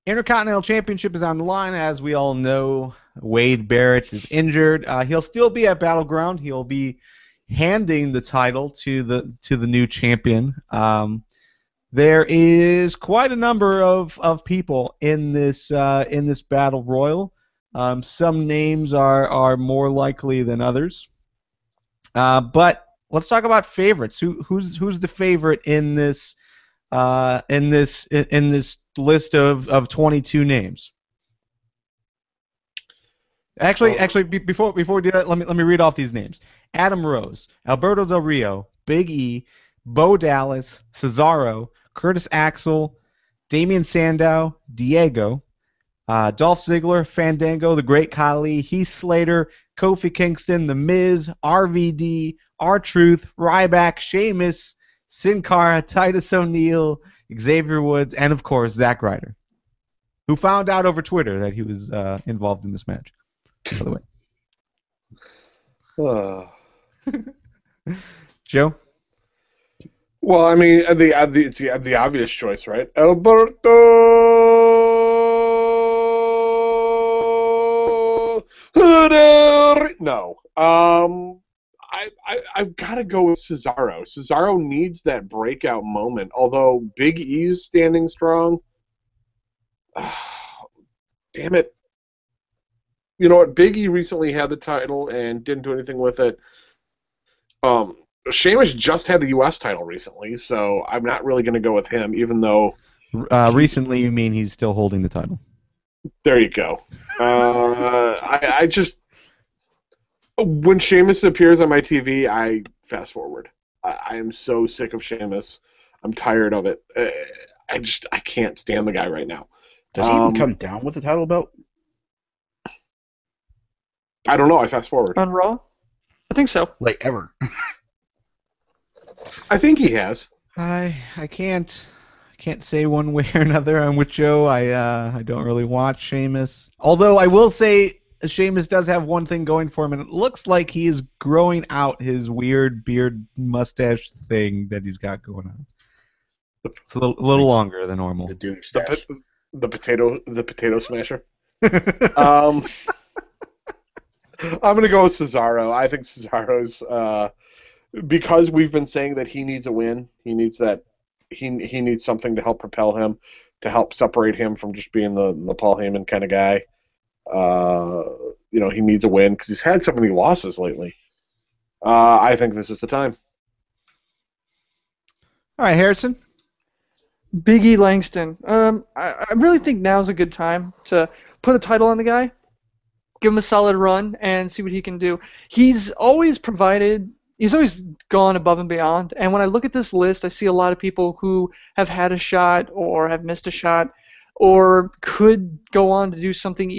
Intercontinental Championship is on the line. As we all know, Wade Barrett is injured. He'll still be at Battleground. He'll be handing the title to the new champion. There is quite a number of people in this battle royal. Some names are more likely than others. But let's talk about favorites. Who's the favorite in this in this list of 22 names? Actually, before we do that, let me read off these names: Adam Rose, Alberto Del Rio, Big E, Bo Dallas, Cesaro, Curtis Axel, Damian Sandow, Diego, Dolph Ziggler, Fandango, The Great Khali, Heath Slater, Kofi Kingston, The Miz, RVD, R-Truth, Ryback, Sheamus, Sin Cara, Titus O'Neil, Xavier Woods, and of course Zack Ryder, who found out over Twitter that he was involved in this match. By the way, Joe. Well, I mean, it's the obvious choice, right? Alberto. No. I've got to go with Cesaro. Cesaro needs that breakout moment. Although Big E's standing strong. Damn it. You know what? Big E recently had the title and didn't do anything with it. Sheamus just had the U.S. title recently, so I'm not really going to go with him, even though... Recently, you mean he's still holding the title? There you go. I just... When Sheamus appears on my TV, I fast forward. I am so sick of Sheamus. I'm tired of it. I can't stand the guy right now. Does he even come down with the title belt? I don't know. I fast forward. On Raw? I think so. Like, ever. I think he has. I can't say one way or another. I'm with Joe. I don't really watch Sheamus. Although I will say Sheamus does have one thing going for him, and it looks like he is growing out his weird beard mustache thing that he's got going on. It's a little longer than normal. The Doom stash. The potato smasher. I'm gonna go with Cesaro. I think Cesaro's because we've been saying that he needs a win. He needs that. He needs something to help propel him, to help separate him from just being the Paul Heyman kind of guy. He needs a win because he's had so many losses lately. I think this is the time. All right, Harrison. Big E Langston. I really think now's a good time to put a title on the guy, give him a solid run, and see what he can do. He's always gone above and beyond. And when I look at this list, I see a lot of people who have had a shot or have missed a shot or could go on to do something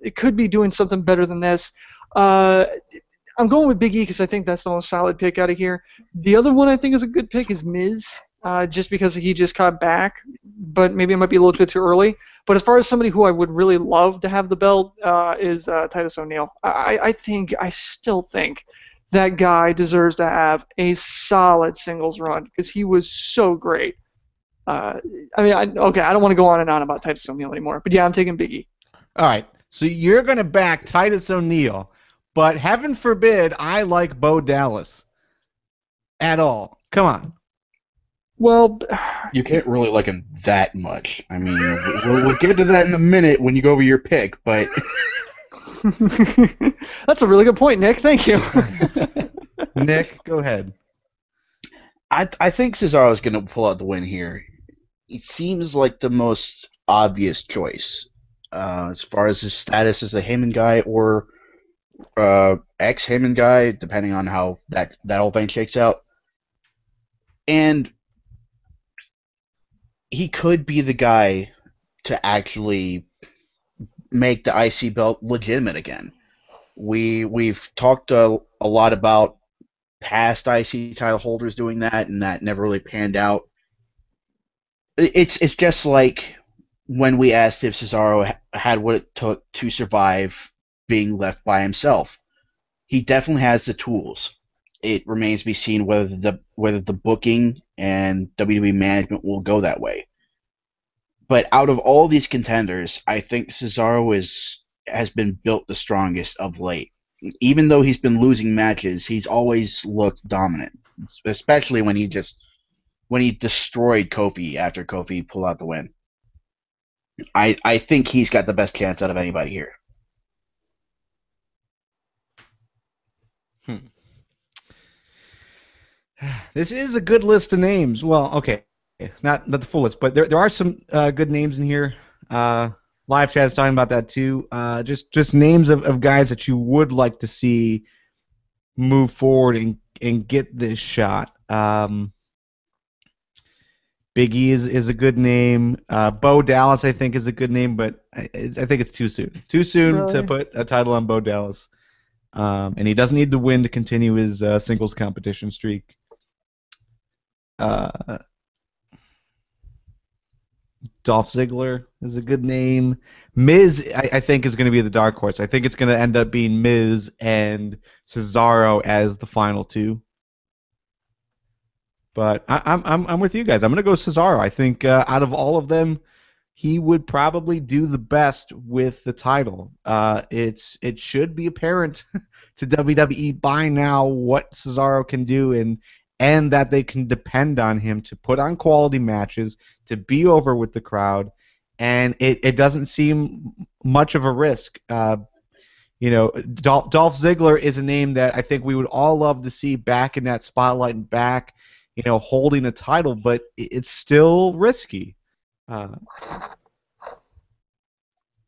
it could be doing something better than this. I'm going with Big E because I think that's the most solid pick out of here. The other one I think is a good pick is Miz, just because he just got back, but maybe it might be a little bit too early. But as far as somebody who I would really love to have the belt is Titus O'Neil. I still think that guy deserves to have a solid singles run because he was so great. I don't want to go on and on about Titus O'Neil anymore. But yeah, I'm taking Big E. All right, so you're going to back Titus O'Neil, but heaven forbid I like Bo Dallas at all. Come on. Well, you can't really like him that much. I mean, we'll get to that in a minute when you go over your pick, but... That's a really good point, Nick. Thank you. Nick, go ahead. I think Cesaro is going to pull out the win here. He seems like the most obvious choice as far as his status as a Heyman guy or ex-Heyman guy, depending on how that whole thing shakes out. And he could be the guy to actually make the IC belt legitimate again. We've talked a lot about past IC title holders doing that, and that never really panned out. It's just like when we asked if Cesaro had what it took to survive being left by himself. He definitely has the tools. It remains to be seen whether the booking and WWE management will go that way. But out of all these contenders, I think Cesaro has been built the strongest of late. Even though he's been losing matches, he's always looked dominant, especially when he destroyed Kofi after Kofi pulled out the win. I think he's got the best chance out of anybody here. This is a good list of names. Well, okay, not the full list, but there are some good names in here. Live chat is talking about that too. Just names of guys that you would like to see move forward and get this shot. Big E is a good name. Bo Dallas, I think, is a good name, but I think it's too soon. Too soon to put a title on Bo Dallas. And he doesn't need to win to continue his singles competition streak. Dolph Ziggler is a good name. Miz, I think, is going to be the dark horse. I think it's going to end up being Miz and Cesaro as the final two. But I'm with you guys. I'm going to go Cesaro. I think out of all of them, he would probably do the best with the title. It should be apparent to WWE by now what Cesaro can do and that they can depend on him to put on quality matches, to be over with the crowd, and it doesn't seem much of a risk. Dolph Ziggler is a name that I think we would all love to see back in that spotlight and back, holding a title, but it's still risky.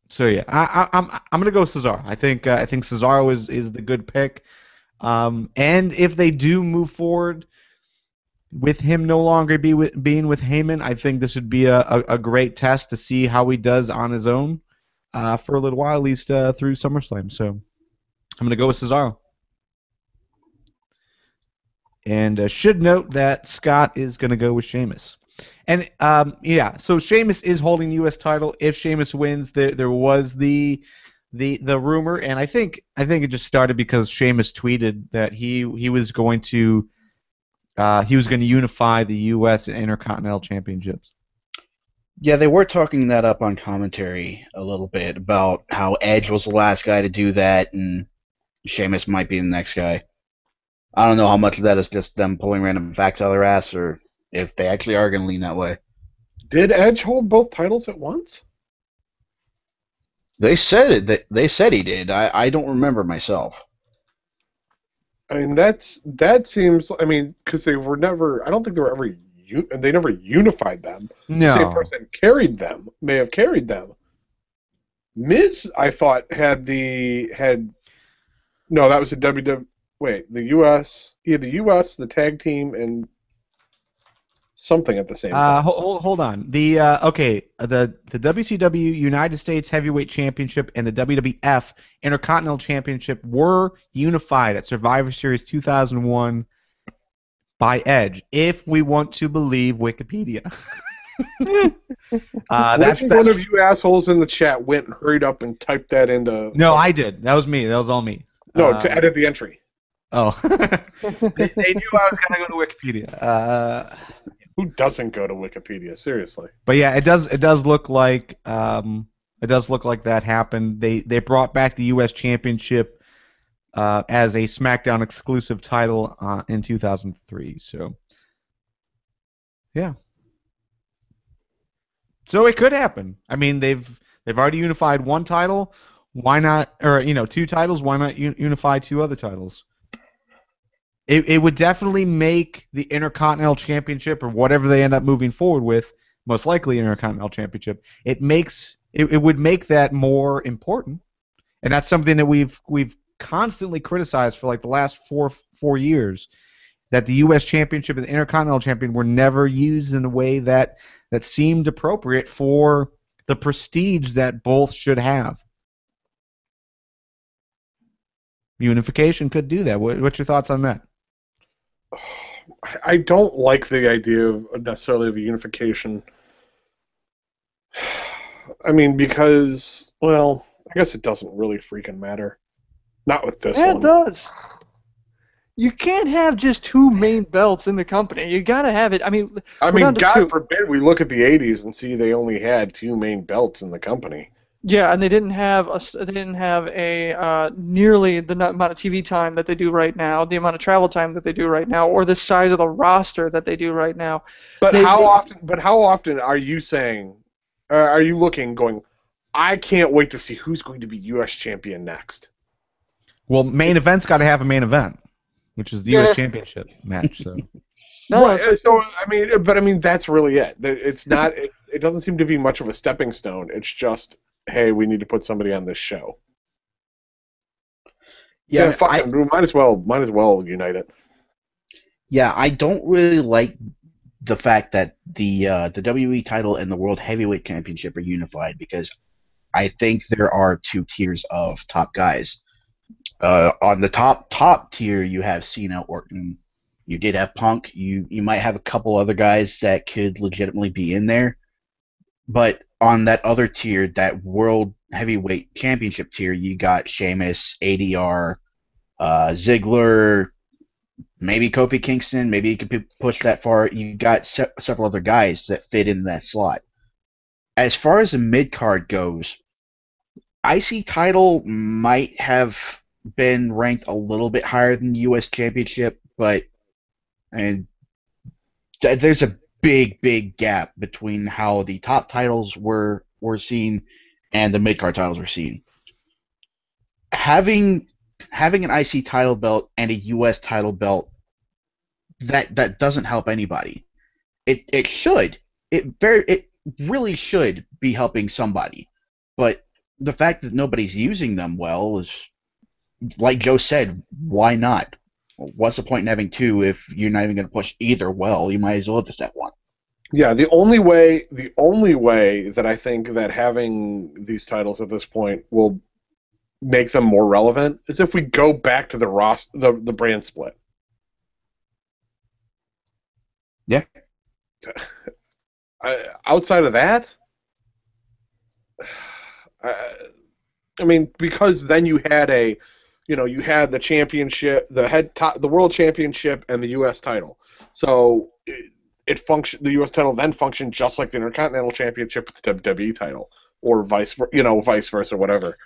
So yeah, I'm gonna go Cesaro. I think Cesaro is the good pick. And if they do move forward with him no longer being with Heyman, I think this would be a great test to see how he does on his own for a little while, at least through SummerSlam. So I'm gonna go with Cesaro. And should note that Scott is going to go with Sheamus. And, so Sheamus is holding the U.S. title. If Sheamus wins, there was the rumor, and I think it just started because Sheamus tweeted that he was going to unify the U.S. and Intercontinental Championships. Yeah, they were talking that up on commentary a little bit about how Edge was the last guy to do that, and Sheamus might be the next guy. I don't know how much of that is just them pulling random facts out of their ass, or if they actually are going to lean that way. Did Edge hold both titles at once? They said it. They said he did. I don't remember myself. I mean, that seems. I mean, because they were never. I don't think they were ever. They never unified them. No. The same person carried them. May have carried them. Miz, I thought had. No, that was the WWE. Wait, the U.S. He had the U.S., the tag team, and something at the same time. Hold on. The WCW United States Heavyweight Championship and the WWF Intercontinental Championship were unified at Survivor Series 2001 by Edge, if we want to believe Wikipedia. That's one of you assholes in the chat went and hurried up and typed that into. No, I did. That was me. That was all me. No, to edit the entry. Oh, they knew I was gonna go to Wikipedia. Who doesn't go to Wikipedia? Seriously. But yeah, it does look like that happened. They brought back the U.S. Championship as a SmackDown exclusive title in 2003. So yeah, so it could happen. I mean, they've already unified one title. Why not? Or two titles. Why not unify two other titles? It would definitely make the Intercontinental Championship, or whatever they end up moving forward with, most likely Intercontinental Championship. It would make that more important, and that's something that we've constantly criticized for like the last four years, that the U.S. Championship and the Intercontinental Champion were never used in a way that seemed appropriate for the prestige that both should have. Unification could do that. What's your thoughts on that? I don't like the idea of necessarily of a unification. I mean, because, well, I guess it doesn't really freaking matter. Not with this one. Yeah, it does. You can't have just two main belts in the company. You got to have it. I mean, we're down to God two. forbid we look at the '80s and see they only had two main belts in the company. Yeah, and they didn't have a nearly the amount of TV time that they do right now, the amount of travel time that they do right now, or the size of the roster that they do right now. But how often are you saying? Are you looking, going, I can't wait to see who's going to be U.S. champion next? Well, main event's got to have a main event, which is the U.S. Championship match. So. No, Right, so I mean that's really it. It's not. It doesn't seem to be much of a stepping stone. It's just, hey, we need to put somebody on this show. Yeah, fucking might as well unite it. Yeah, I don't really like the fact that the WWE title and the World Heavyweight Championship are unified, because I think there are two tiers of top guys. On the top tier, you have Cena, Orton. You did have Punk. You might have a couple other guys that could legitimately be in there. But on that other tier, that World Heavyweight Championship tier, you got Sheamus, ADR, Ziggler, maybe Kofi Kingston. Maybe you could push that far. You got several other guys that fit in that slot. As far as the mid-card goes, IC title might have been ranked a little bit higher than the U.S. Championship, but there's a big gap between how the top titles were seen and the mid-card titles were seen. Having an IC title belt and a US title belt, that doesn't help anybody. It should. It really should be helping somebody. But the fact that nobody's using them well is, like Joe said, why not? What's the point in having two if you're not even going to push either well? You might as well just have one. Yeah, the only way that I think that having these titles at this point will make them more relevant is if we go back to the brand split. Yeah. Outside of that, I mean, because then you had the championship, the world championship, and the U.S. title. So the U.S. title then functioned just like the Intercontinental Championship with the WWE title, or vice versa, whatever.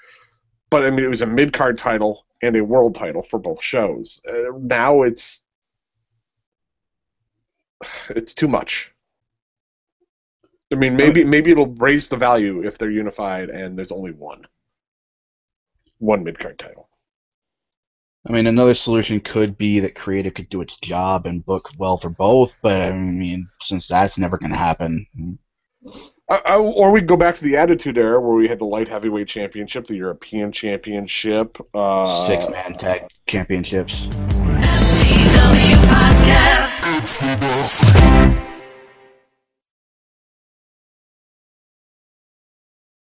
But I mean, it was a mid-card title and a world title for both shows. Now it's too much. I mean, maybe it'll raise the value if they're unified and there's only one mid-card title. I mean, another solution could be that creative could do its job and book well for both, but I mean, since that's never going to happen. Or we go back to the Attitude Era where we had the Light Heavyweight Championship, the European Championship, 6-man tag championships. MTW Podcast.